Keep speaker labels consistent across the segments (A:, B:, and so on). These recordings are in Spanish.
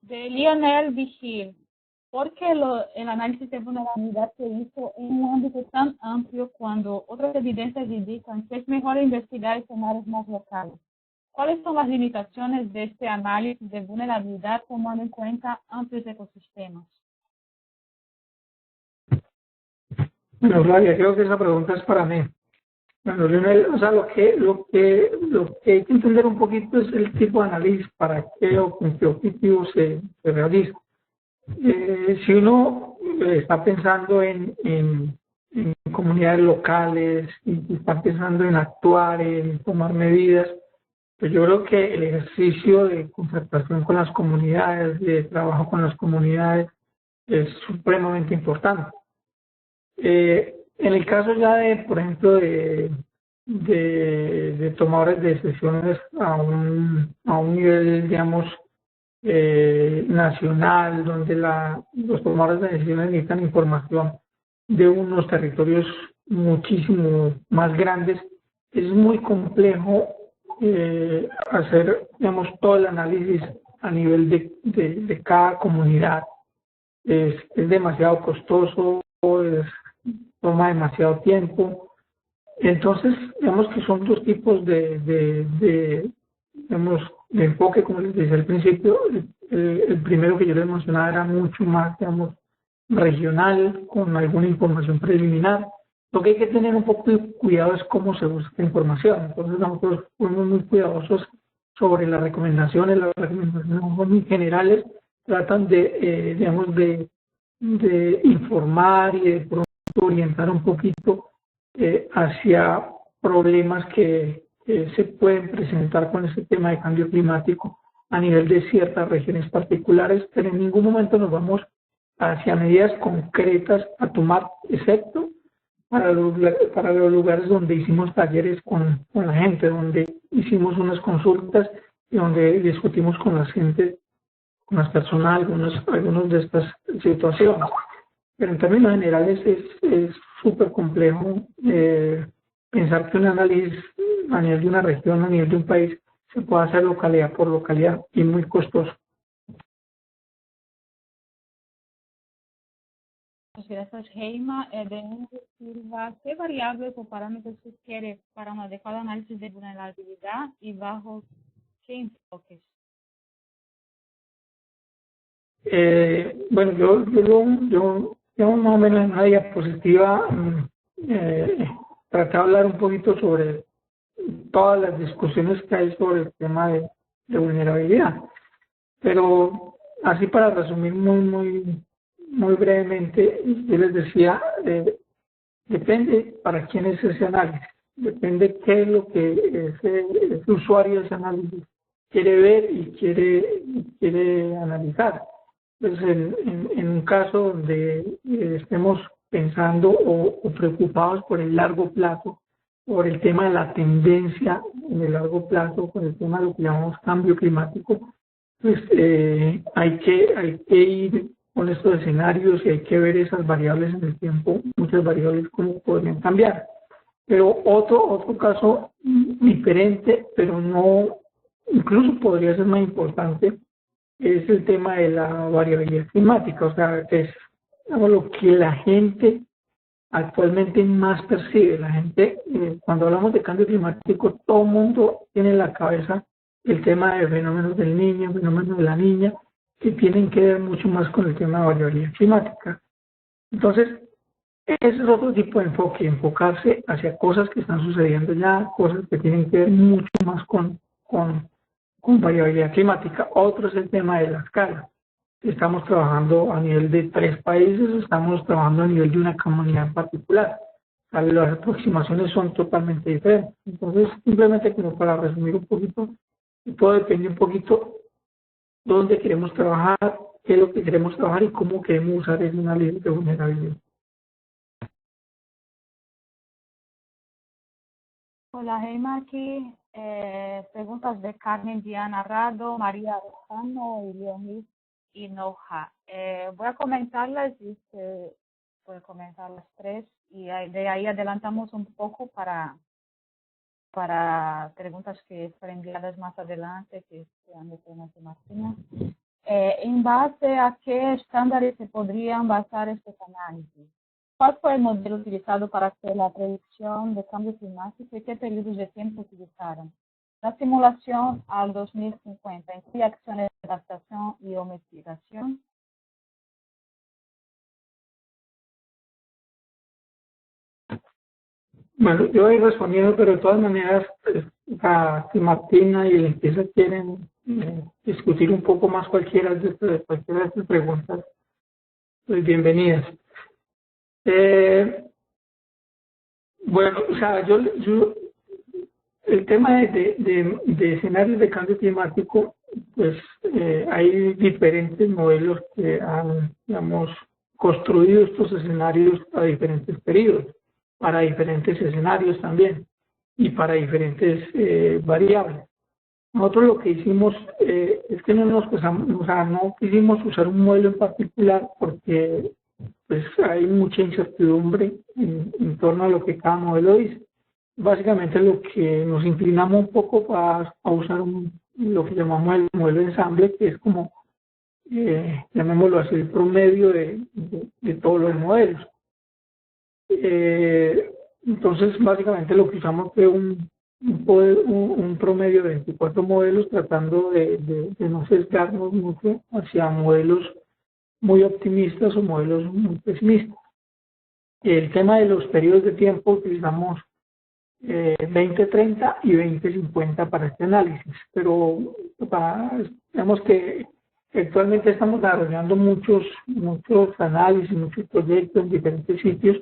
A: de Lionel Vigil. Porque el análisis de vulnerabilidad se hizo en un ámbito tan amplio cuando otras evidencias indican que es mejor investigar escenarios más locales. ¿Cuáles son las limitaciones de este análisis de vulnerabilidad tomando en cuenta amplios ecosistemas?
B: Bueno, Flavia, creo que esa pregunta es para mí. Bueno, Leonel, o sea, lo que hay que entender un poquito es el tipo de análisis, para qué o con qué objetivo se realiza. Si uno está pensando en comunidades locales y está pensando en actuar, en tomar medidas, pues yo creo que el ejercicio de concertación con las comunidades, de trabajo con las comunidades, es supremamente importante. En el caso ya de, por ejemplo, de tomadores de decisiones a un nivel, digamos, nacional, donde los tomadores de decisiones necesitan información de unos territorios muchísimo más grandes, es muy complejo hacer, digamos, todo el análisis a nivel de cada comunidad. Es demasiado costoso, toma demasiado tiempo. Entonces, digamos que son dos tipos digamos, de enfoque, como les decía al principio. El primero que yo les mencionaba era mucho más, digamos, regional, con alguna información preliminar. Lo que hay que tener un poco de cuidado es cómo se busca información. Entonces, nosotros fuimos muy cuidadosos sobre las recomendaciones. Las recomendaciones son muy generales, tratan digamos, de informar y de pronto orientar un poquito hacia problemas que se pueden presentar con este tema de cambio climático a nivel de ciertas regiones particulares, pero en ningún momento nos vamos hacia medidas concretas a tomar, excepto para los lugares donde hicimos talleres con la gente, donde hicimos unas consultas y donde discutimos con la gente, con las personas, algunos de estas situaciones. Pero en términos generales es súper complejo pensar que un análisis a nivel de una región, a nivel de un país, se puede hacer localidad por localidad y muy costoso.
A: Gracias, Heima. De Silva, ¿qué variables o parámetros sugiere para un adecuado análisis de vulnerabilidad y bajo qué enfoques?
B: Bueno, yo más o menos en una diapositiva traté de hablar un poquito sobre todas las discusiones que hay sobre el tema de vulnerabilidad. Pero así para resumir muy brevemente, yo les decía, depende para quién es ese análisis, depende qué es lo que ese usuario de ese análisis quiere ver y quiere analizar. Entonces, en un caso donde estemos pensando o preocupados por el largo plazo, por el tema de la tendencia en el largo plazo, por el tema de lo que llamamos cambio climático, pues hay que ir con estos escenarios y hay que ver esas variables en el tiempo, muchas variables cómo podrían cambiar. Pero otro caso diferente, pero no, incluso podría ser más importante, es el tema de la variabilidad climática. O sea, es lo que la gente actualmente más percibe. La gente, cuando hablamos de cambio climático, todo el mundo tiene en la cabeza el tema de fenómenos del niño, fenómenos de la niña, que tienen que ver mucho más con el tema de variabilidad climática. Entonces, ese es otro tipo de enfoque, enfocarse hacia cosas que están sucediendo ya, cosas que tienen que ver mucho más con variabilidad climática. Otro es el tema de la escala. Estamos trabajando a nivel de 3 países, estamos trabajando a nivel de una comunidad en particular. Las aproximaciones son totalmente diferentes. Entonces, simplemente como para resumir un poquito, todo depende un poquito dónde queremos trabajar, qué es lo que queremos trabajar y cómo queremos usar ese análisis de vulnerabilidad.
A: Hola, Heima, aquí preguntas de Carmen Diana Rado, María Rojano y Leonid Hinoja. Voy a comentarlas y voy a comentar las tres y de ahí adelantamos un poco para preguntas que fueron enviadas más adelante, que sean de temas de Martina. ¿En base a qué estándares se podrían basar estos análisis? ¿Cuál fue el modelo utilizado para hacer la predicción de cambio climático y qué periodos de tiempo utilizaron? La simulación al 2050 incluye acciones de adaptación y o mitigación.
B: Bueno, yo voy respondiendo, pero de todas maneras, si Martina y Limpieza quieren discutir un poco más cualquiera de estas preguntas, pues bienvenidas. Bueno, o sea, el tema de escenarios de cambio climático, pues hay diferentes modelos que han, digamos, construido estos escenarios a diferentes periodos, para diferentes escenarios también y para diferentes variables. Nosotros lo que hicimos es que no nos pasamos, o sea, no quisimos usar un modelo en particular porque pues hay mucha incertidumbre en torno a lo que cada modelo dice. Básicamente lo que nos inclinamos un poco a usar lo que llamamos el modelo de ensamble, que es como, llamémoslo así, el promedio de todos los modelos. Entonces, básicamente lo que usamos fue un promedio de 24 modelos, tratando de no sesgarnos mucho hacia modelos muy optimistas o modelos muy pesimistas. El tema de los periodos de tiempo, utilizamos 2030 y 2050 para este análisis, pero digamos que actualmente estamos desarrollando muchos análisis, muchos proyectos en diferentes sitios.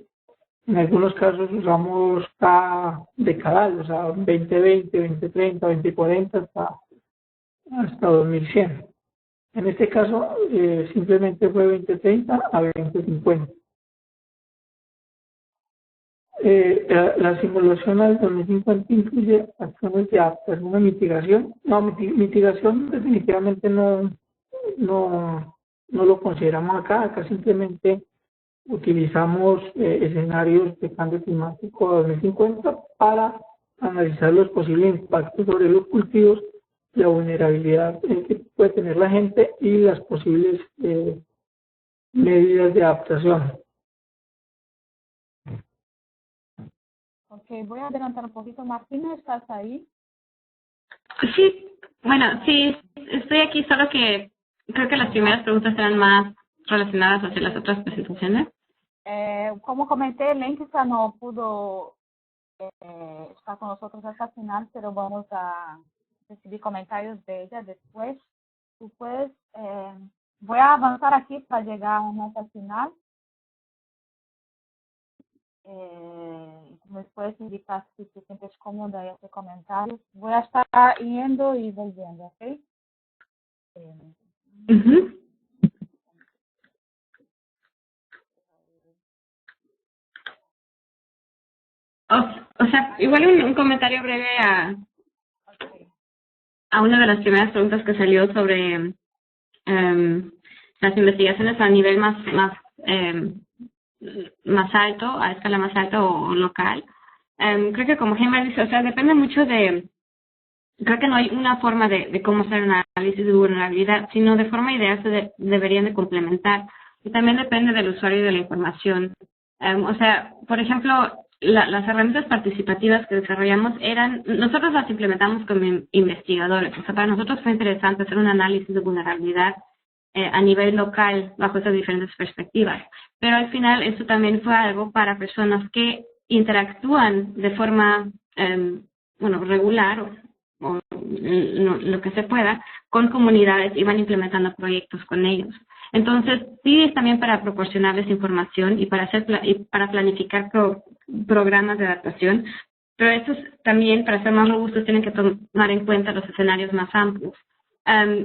B: En algunos casos usamos cada decadal, o sea, 2020, 2030, 2040 hasta 2100. En este caso, simplemente fue 2030 a 2050. La simulación al 2050 incluye acciones de adaptación a mitigación. No, mitigación definitivamente no lo consideramos acá. Acá simplemente utilizamos escenarios de cambio climático a 2050 para analizar los posibles impactos sobre los cultivos, la vulnerabilidad que puede tener la gente y las posibles medidas de adaptación.
A: Ok, voy a adelantar un poquito. Martina, ¿estás ahí?
C: Sí, bueno, sí, estoy aquí, solo que creo que las primeras preguntas eran más relacionadas hacia las otras presentaciones.
A: Como comenté, Lenkisa no pudo estar con nosotros hasta el final, pero vamos a recibir comentarios de ella después. Después voy a avanzar aquí para llegar más al final. Me puedes indicar si te sientes cómoda y hacer comentarios. Voy a estar yendo y volviendo, ¿ok?
C: O sea, igual un comentario breve a una de las primeras preguntas que salió sobre las investigaciones a nivel más alto, a escala más alta o local. Creo que como Gemma dice, o sea, depende mucho creo que no hay una forma de cómo hacer un análisis de vulnerabilidad, sino de forma ideal deberían de complementar. Y también depende del usuario y de la información. O sea, por ejemplo, las herramientas participativas que desarrollamos nosotros las implementamos como investigadores. O sea, para nosotros fue interesante hacer un análisis de vulnerabilidad a nivel local bajo esas diferentes perspectivas. Pero al final esto también fue algo para personas que interactúan de forma, regular o lo que se pueda con comunidades y van implementando proyectos con ellos. Entonces, sí es también para proporcionarles información y para planificar programas de adaptación, pero estos también, para ser más robustos, tienen que tomar en cuenta los escenarios más amplios.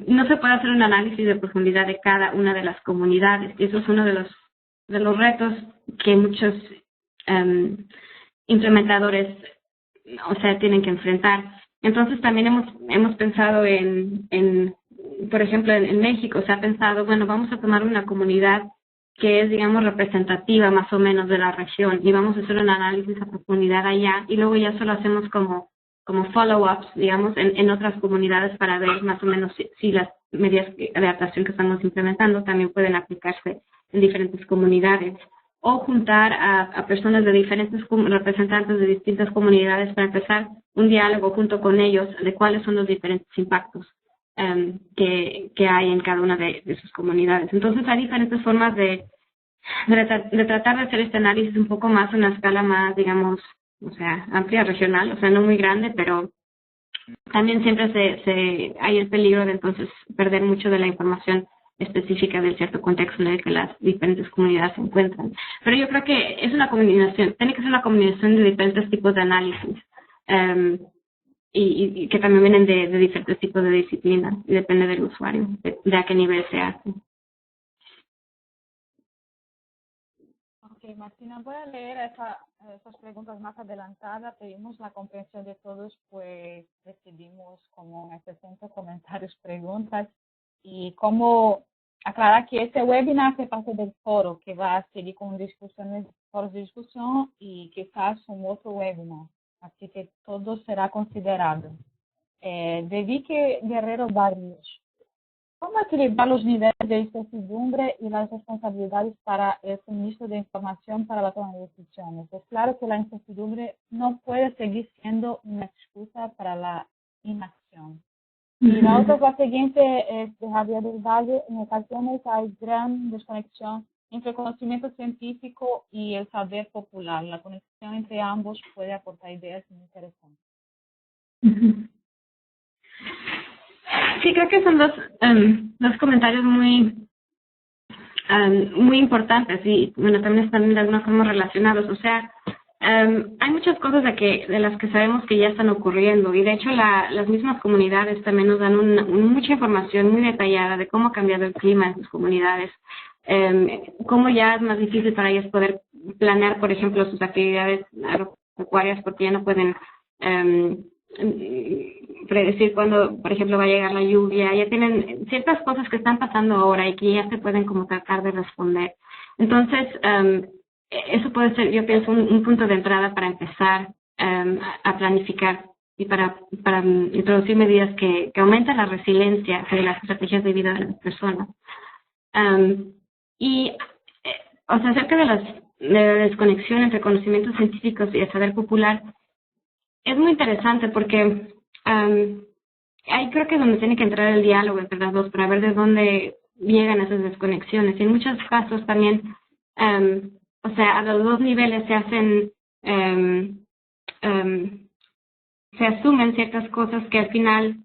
C: No se puede hacer un análisis de profundidad de cada una de las comunidades, y eso es uno de los retos que muchos implementadores, o sea, tienen que enfrentar. Entonces también hemos pensado por ejemplo, en México se ha pensado, bueno, vamos a tomar una comunidad que es, digamos, representativa más o menos de la región y vamos a hacer un análisis a profundidad allá y luego ya solo hacemos como como follow-ups, digamos, en otras comunidades para ver más o menos si las medidas de adaptación que estamos implementando también pueden aplicarse en diferentes comunidades, o juntar a personas de diferentes representantes de distintas comunidades para empezar un diálogo junto con ellos de cuáles son los diferentes impactos que hay en cada una de sus comunidades. Entonces hay diferentes formas de tratar de hacer este análisis un poco más en una escala más, digamos, o sea, amplia, regional, o sea, no muy grande, pero también siempre hay el peligro de entonces perder mucho de la información específica del cierto contexto en el que las diferentes comunidades se encuentran. Pero yo creo que es una combinación, tiene que ser una combinación de diferentes tipos de análisis y que también vienen de diferentes tipos de disciplinas y depende del usuario, de a qué nivel se hace.
A: Ok, Martina, voy a leer esas preguntas más adelantadas. Pedimos la comprensión de todos, pues decidimos como en 60 comentarios, preguntas y cómo aclarar que este webinar hace parte del foro que va a seguir con discusiones, foros de discusión y quizás un otro webinar. Así que todo será considerado. De Vicky Guerrero Barrios. ¿Cómo equilibrar los niveles de incertidumbre y las responsabilidades para el suministro de información para la toma de decisiones? Es claro que la incertidumbre no puede seguir siendo una excusa para la inacción. Y la otra, la siguiente, es de Javier del Valle. En ocasiones hay gran desconexión entre el conocimiento científico y el saber popular. La conexión entre ambos puede aportar ideas muy interesantes.
C: Sí, creo que son dos comentarios muy importantes y bueno, también están de alguna forma relacionados. O sea, hay muchas cosas de las que sabemos que ya están ocurriendo y de hecho las mismas comunidades también nos dan mucha información muy detallada de cómo ha cambiado el clima en sus comunidades, cómo ya es más difícil para ellas poder planear, por ejemplo, sus actividades agropecuarias porque ya no pueden predecir cuándo, por ejemplo, va a llegar la lluvia. Ya tienen ciertas cosas que están pasando ahora y que ya se pueden como tratar de responder. Entonces, eso puede ser, yo pienso, un punto de entrada para empezar a planificar y para introducir medidas que aumentan la resiliencia de las estrategias de vida de las personas. O sea, acerca de la desconexión entre conocimientos científicos y el saber popular, es muy interesante porque ahí creo que es donde tiene que entrar el diálogo entre las dos para ver de dónde llegan esas desconexiones. Y en muchos casos también, o sea, a los dos niveles se hacen, se asumen ciertas cosas que al final,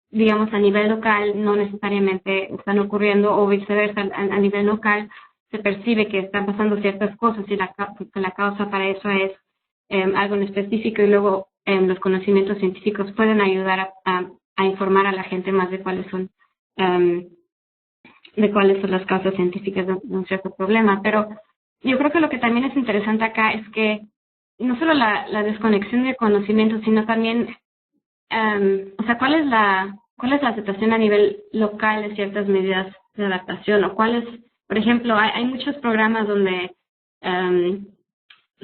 C: digamos, a nivel local no necesariamente están ocurriendo o viceversa, a nivel local se percibe que están pasando ciertas cosas y la causa para eso es algo en específico y luego los conocimientos científicos pueden ayudar a informar a la gente más de cuáles son las causas científicas de un cierto problema. Pero yo creo que lo que también es interesante acá es que no solo la desconexión de conocimiento, sino también, o sea, cuál es la aceptación a nivel local de ciertas medidas de adaptación o por ejemplo, hay muchos programas donde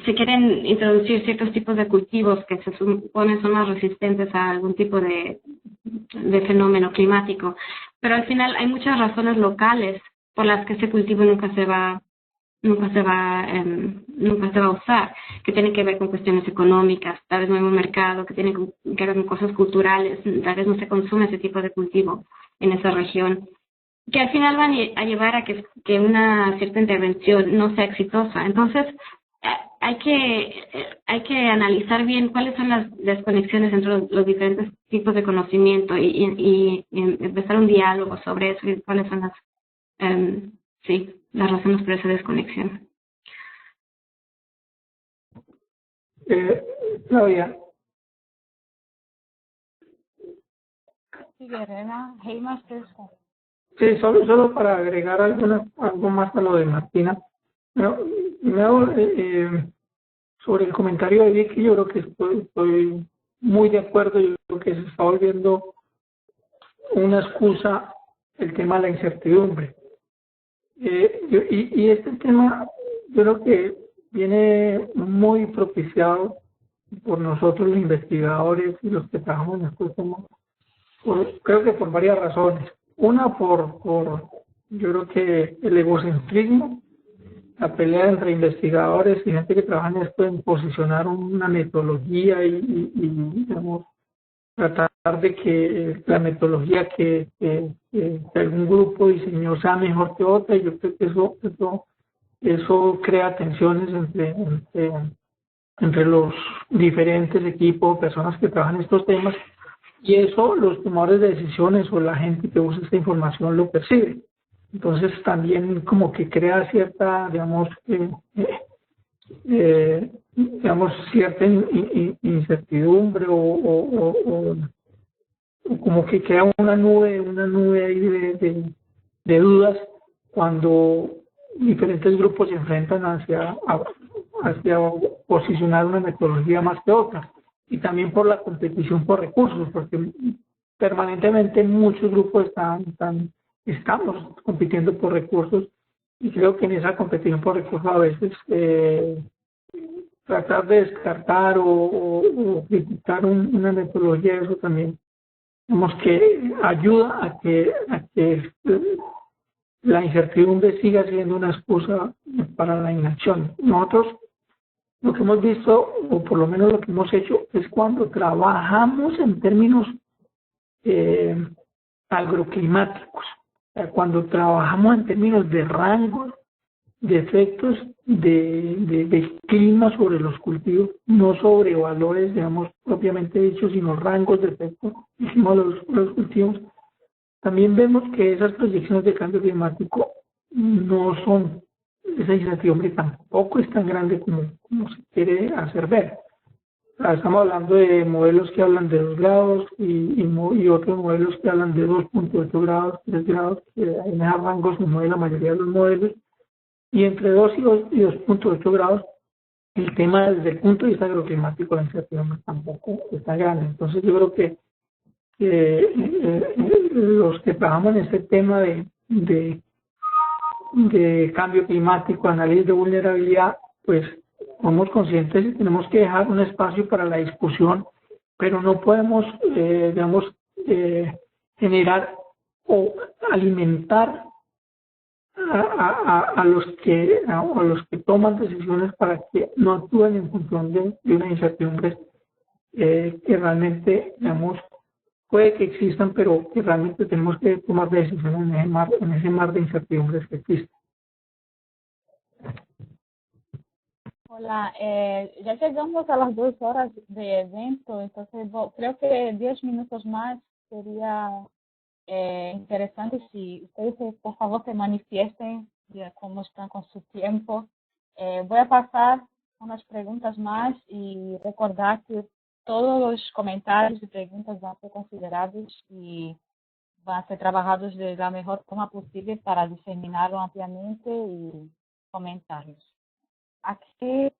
C: se quieren introducir ciertos tipos de cultivos que se supone son más resistentes a algún tipo de fenómeno climático, pero al final hay muchas razones locales por las que ese cultivo nunca se va a usar, que tienen que ver con cuestiones económicas, tal vez no hay un mercado, que tienen que ver con cosas culturales, tal vez no se consume ese tipo de cultivo en esa región, que al final van a llevar a que una cierta intervención no sea exitosa. Entonces, hay que analizar bien cuáles son las desconexiones entre los diferentes tipos de conocimiento y empezar un diálogo sobre eso y cuáles son las razones por esa desconexión.
B: Claudia.
A: Sí, Guerrera, Heimas,
B: Sí, solo para agregar algo más a lo de Martina. Sobre el comentario de Vicky, yo creo que estoy muy de acuerdo. Yo creo que se está volviendo una excusa el tema de la incertidumbre. Y este tema yo creo que viene muy propiciado por nosotros los investigadores y los que trabajamos en estos temas, creo que por varias razones. Una, yo creo que el egocentrismo, la pelea entre investigadores y gente que trabaja en esto, en posicionar una metodología y digamos, tratar de que la metodología que algún grupo diseñó sea mejor que otra, y yo creo que eso crea tensiones entre los diferentes equipos, personas que trabajan en estos temas, y eso los tomadores de decisiones o la gente que usa esta información lo percibe. Entonces también como que crea cierta, digamos, cierta incertidumbre o como que crea una nube ahí de dudas cuando diferentes grupos se enfrentan hacia posicionar una metodología más que otra, y también por la competición por recursos, porque permanentemente muchos grupos estamos compitiendo por recursos, y creo que en esa competición por recursos a veces tratar de descartar o criticar una metodología, eso también digamos que ayuda a que la incertidumbre siga siendo una excusa para la inacción. Nosotros lo que hemos visto, o por lo menos lo que hemos hecho, es cuando trabajamos en términos agroclimáticos, o sea, cuando trabajamos en términos de rangos, de efectos de clima sobre los cultivos, no sobre valores, digamos, propiamente dichos, sino rangos de efectos encima de los cultivos. También vemos que esas proyecciones de cambio climático no son, esa incertidumbre tampoco es tan grande como se quiere hacer ver. O sea, estamos hablando de modelos que hablan de 2 grados y otros modelos que hablan de 2.8 grados, 3 grados, que en esos rangos se mueve la mayoría de los modelos, y entre 2 y 2.8 grados, el tema desde el punto de vista agroclimático, la incertidumbre tampoco está grande. Entonces yo creo que los que trabajamos en este tema de cambio climático, análisis de vulnerabilidad, pues somos conscientes y tenemos que dejar un espacio para la discusión, pero no podemos, generar o alimentar a los que toman decisiones para que no actúen en función de una incertidumbre que realmente, digamos, puede que existan, pero que realmente tenemos que tomar decisiones en ese mar de incertidumbres que existe.
A: Hola, ya llegamos a las 2 horas de evento, entonces creo que 10 minutos más sería interesante si ustedes, por favor, se manifiesten de cómo están con su tiempo. Voy a pasar unas preguntas más y recordar que todos los comentarios y preguntas van a ser considerados y van a ser trabajados de la mejor forma posible para diseminarlo ampliamente y comentarlos. Aquí,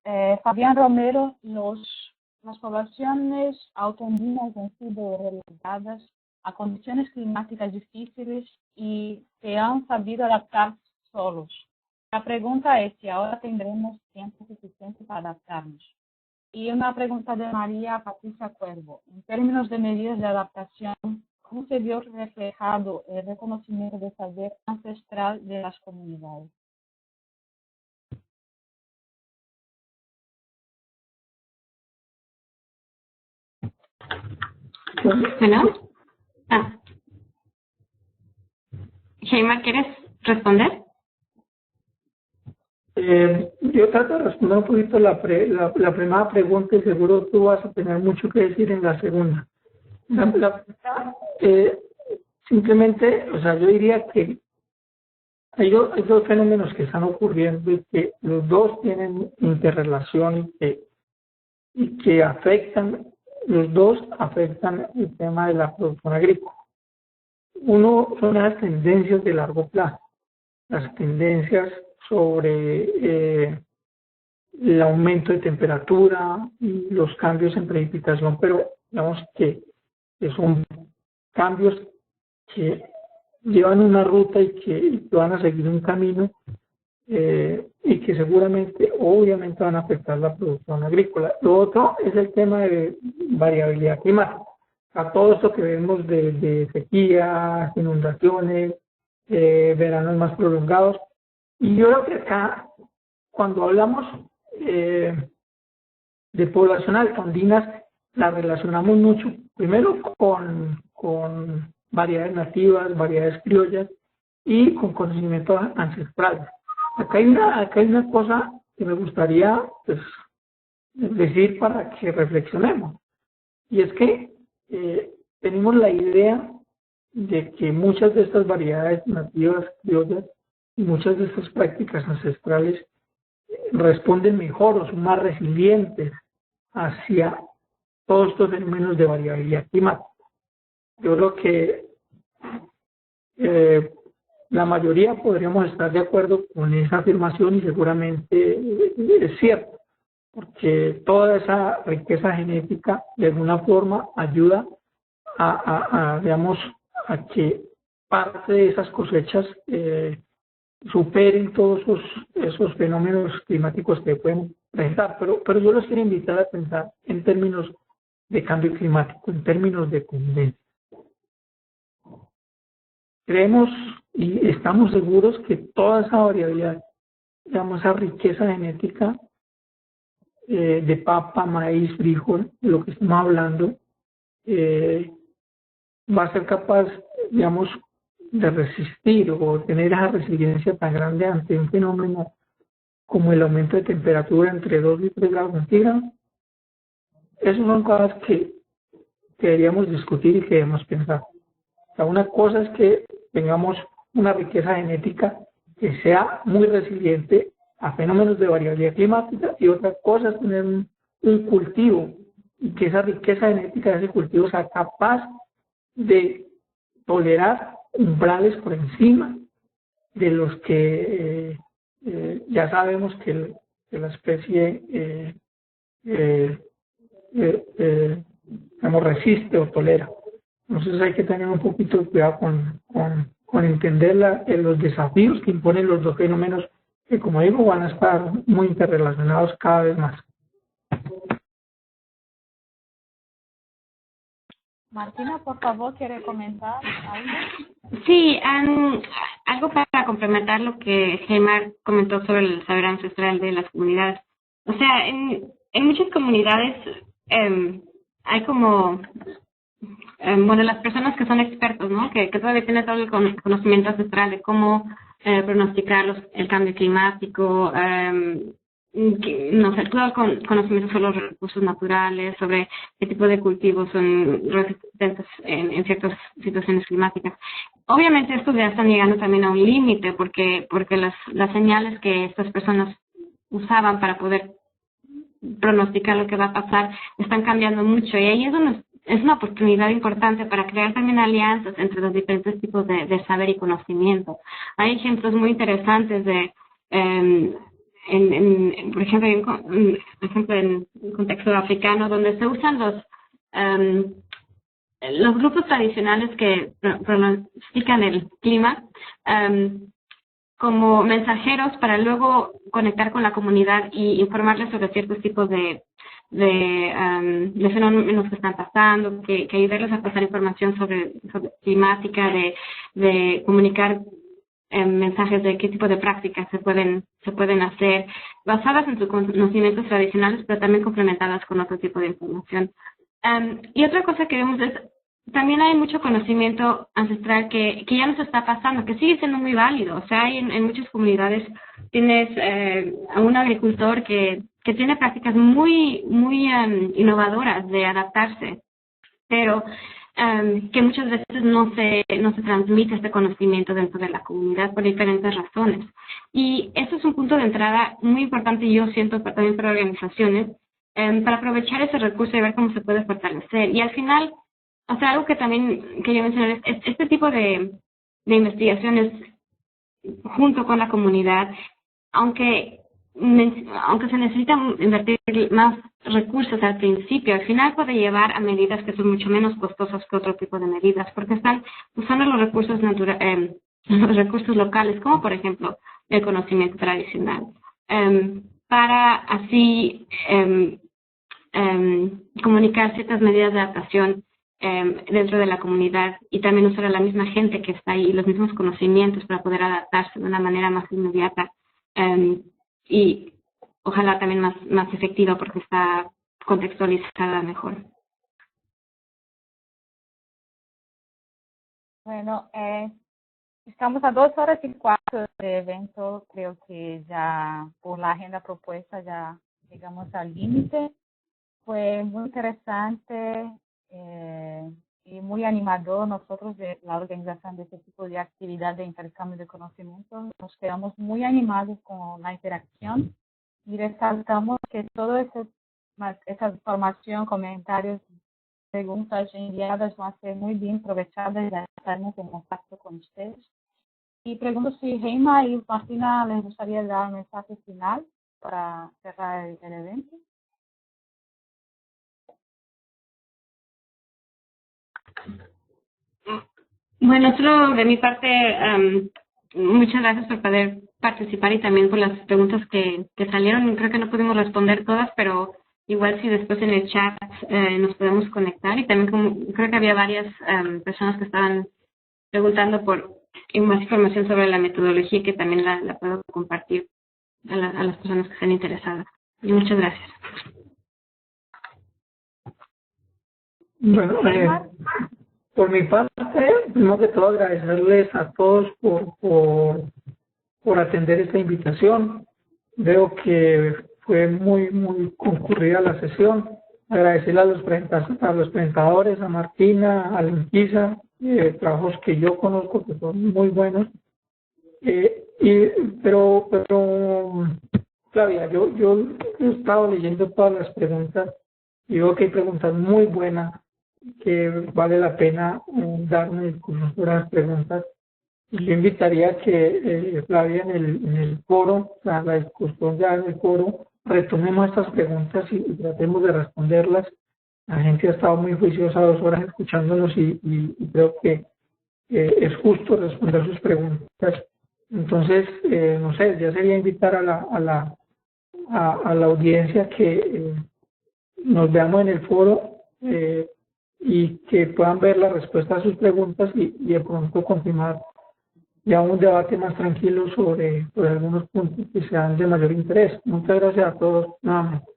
A: Fabián Romero, las poblaciones autoandinas han sido relegadas a condiciones climáticas difíciles y se han sabido adaptar solos. La pregunta es si ahora tendremos tiempo suficiente para adaptarnos. Y una pregunta de María Patricia Cuervo. En términos de medidas de adaptación, ¿cómo se vio reflejado el reconocimiento de saber ancestral de las comunidades?
C: ¿Hello? Heimar, ¿quieres responder?
B: Yo trato de responder un poquito la primera pregunta y seguro tú vas a tener mucho que decir en la segunda. Simplemente, o sea, yo diría que hay dos fenómenos que están ocurriendo y que los dos tienen interrelación y que los dos afectan el tema de la producción agrícola. Uno son las tendencias de largo plazo, las tendencias sobre el aumento de temperatura y los cambios en precipitación, pero digamos que son cambios que llevan una ruta y que van a seguir un camino y que seguramente, obviamente, van a afectar la producción agrícola. Lo otro es el tema de variabilidad climática. A todo esto que vemos de sequías, inundaciones, veranos más prolongados. Y yo creo que acá, cuando hablamos de población alcandinas, la relacionamos mucho, primero con variedades nativas, variedades criollas y con conocimientos ancestrales. Acá hay una cosa que me gustaría pues, decir para que reflexionemos, y es que tenemos la idea de que muchas de estas variedades nativas criollas y muchas de estas prácticas ancestrales responden mejor o son más resilientes hacia todos estos fenómenos de variabilidad climática. Yo creo que la mayoría podríamos estar de acuerdo con esa afirmación y seguramente es cierto, porque toda esa riqueza genética de alguna forma ayuda digamos, a que parte de esas cosechas superen todos esos fenómenos climáticos que pueden presentar. Pero yo los quiero invitar a pensar en términos de cambio climático, en términos de tendencia. Creemos y estamos seguros que toda esa variabilidad, digamos, esa riqueza genética de papa, maíz, frijol, de lo que estamos hablando, va a ser capaz, digamos, de resistir o tener esa resiliencia tan grande ante un fenómeno como el aumento de temperatura entre 2 y 3 grados centígrados. Esas son cosas que deberíamos discutir y que debemos pensar. O sea, una cosa es que tengamos una riqueza genética que sea muy resiliente a fenómenos de variabilidad climática, y otra cosa es tener un cultivo y que esa riqueza genética de ese cultivo sea capaz de tolerar umbrales por encima de los que ya sabemos que la especie digamos, resiste o tolera. Entonces hay que tener un poquito de cuidado con entender los desafíos que imponen los dos fenómenos que, como digo, van a estar muy interrelacionados cada vez más.
A: Martina, por favor, ¿quiere comentar algo?
C: Sí, algo para complementar lo que Gemma comentó sobre el saber ancestral de las comunidades. O sea, en muchas comunidades hay como, bueno, las personas que son expertos, ¿no? Que todavía tienen todo el conocimiento ancestral de cómo pronosticar el cambio climático, no sé, todo el conocimiento sobre los recursos naturales, sobre qué tipo de cultivos son resistentes en ciertas situaciones climáticas. Obviamente estos ya están llegando también a un límite porque las señales que estas personas usaban para poder pronosticar lo que va a pasar están cambiando mucho, y ahí es una oportunidad importante para crear también alianzas entre los diferentes tipos de saber y conocimiento. Hay ejemplos muy interesantes de por ejemplo, en un contexto africano, donde se usan los grupos tradicionales que pronostican el clima como mensajeros para luego conectar con la comunidad y informarles sobre ciertos tipos de fenómenos que están pasando, que ayudarles a pasar información sobre climática, de comunicar mensajes de qué tipo de prácticas se pueden hacer basadas en sus conocimientos tradicionales, pero también complementadas con otro tipo de información. Y otra cosa que vemos es, también hay mucho conocimiento ancestral que ya nos está pasando, que sigue siendo muy válido. O sea, hay en muchas comunidades tienes a un agricultor que tiene prácticas muy innovadoras de adaptarse, pero que muchas veces no se transmite este conocimiento dentro de la comunidad por diferentes razones. Y eso es un punto de entrada muy importante, yo siento, también para organizaciones, para aprovechar ese recurso y ver cómo se puede fortalecer. Y al final, o sea, algo que también quería mencionar es este tipo de investigaciones junto con la comunidad, aunque se necesitan invertir más recursos al principio, al final puede llevar a medidas que son mucho menos costosas que otro tipo de medidas, porque están usando los recursos locales, como por ejemplo el conocimiento tradicional, para así comunicar ciertas medidas de adaptación dentro de la comunidad y también usar a la misma gente que está ahí y los mismos conocimientos para poder adaptarse de una manera más inmediata y ojalá también más efectiva porque está contextualizada mejor.
A: Bueno, estamos a 2 horas y 4 de evento. Creo que ya por la agenda propuesta ya llegamos al límite. Fue muy interesante y muy animador. Nosotros de la organización de este tipo de actividad de intercambio de conocimientos nos quedamos muy animados con la interacción y resaltamos que todo esa información, comentarios, preguntas enviadas van a ser muy bien aprovechadas y ya estaremos en contacto con ustedes. Y pregunto si Heima y Martina les gustaría dar un mensaje final para cerrar el evento.
C: Bueno, solo de mi parte, muchas gracias por poder participar y también por las preguntas que salieron. Creo que no pudimos responder todas, pero igual si después en el chat nos podemos conectar. Y también creo que había varias personas que estaban preguntando por más información sobre la metodología que también la puedo compartir a las personas que estén interesadas. Y muchas gracias.
B: Bueno, por mi parte, primero que todo agradecerles a todos por atender esta invitación. Veo que fue muy concurrida la sesión. Agradecerle a los presentadores, a Martina, a Linquisa, trabajos que yo conozco que son muy buenos. Pero Flavia, yo he estado leyendo todas las preguntas y veo que hay preguntas muy buenas que vale la pena dar un discurso sobre las preguntas. Y yo invitaría a que Flavia en el foro, la discusión ya en el foro, retomemos estas preguntas y tratemos de responderlas. La gente ha estado muy juiciosa 2 horas escuchándonos y creo que es justo responder sus preguntas. Entonces, no sé, ya sería invitar a la audiencia que nos veamos en el foro y que puedan ver la respuesta a sus preguntas y de pronto continuar ya un debate más tranquilo sobre algunos puntos que sean de mayor interés. Muchas gracias a todos nuevamente.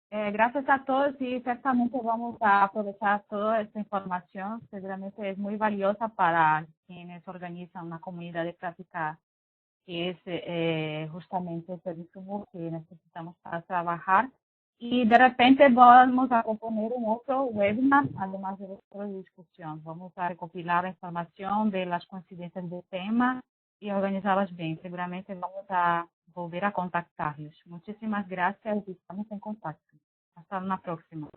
A: Gracias a todos y ciertamente vamos a aprovechar toda esta información. Seguramente es muy valiosa para quienes organizan una comunidad de práctica que es justamente el insumo que necesitamos para trabajar. Y de repente vamos a componer un otro webinar, además de otra discusión. Vamos a recopilar la información de las coincidencias de tema y organizarlas bien. Seguramente vamos a volver a contactarlos. Muchísimas gracias y estamos en contacto. Hasta una próxima.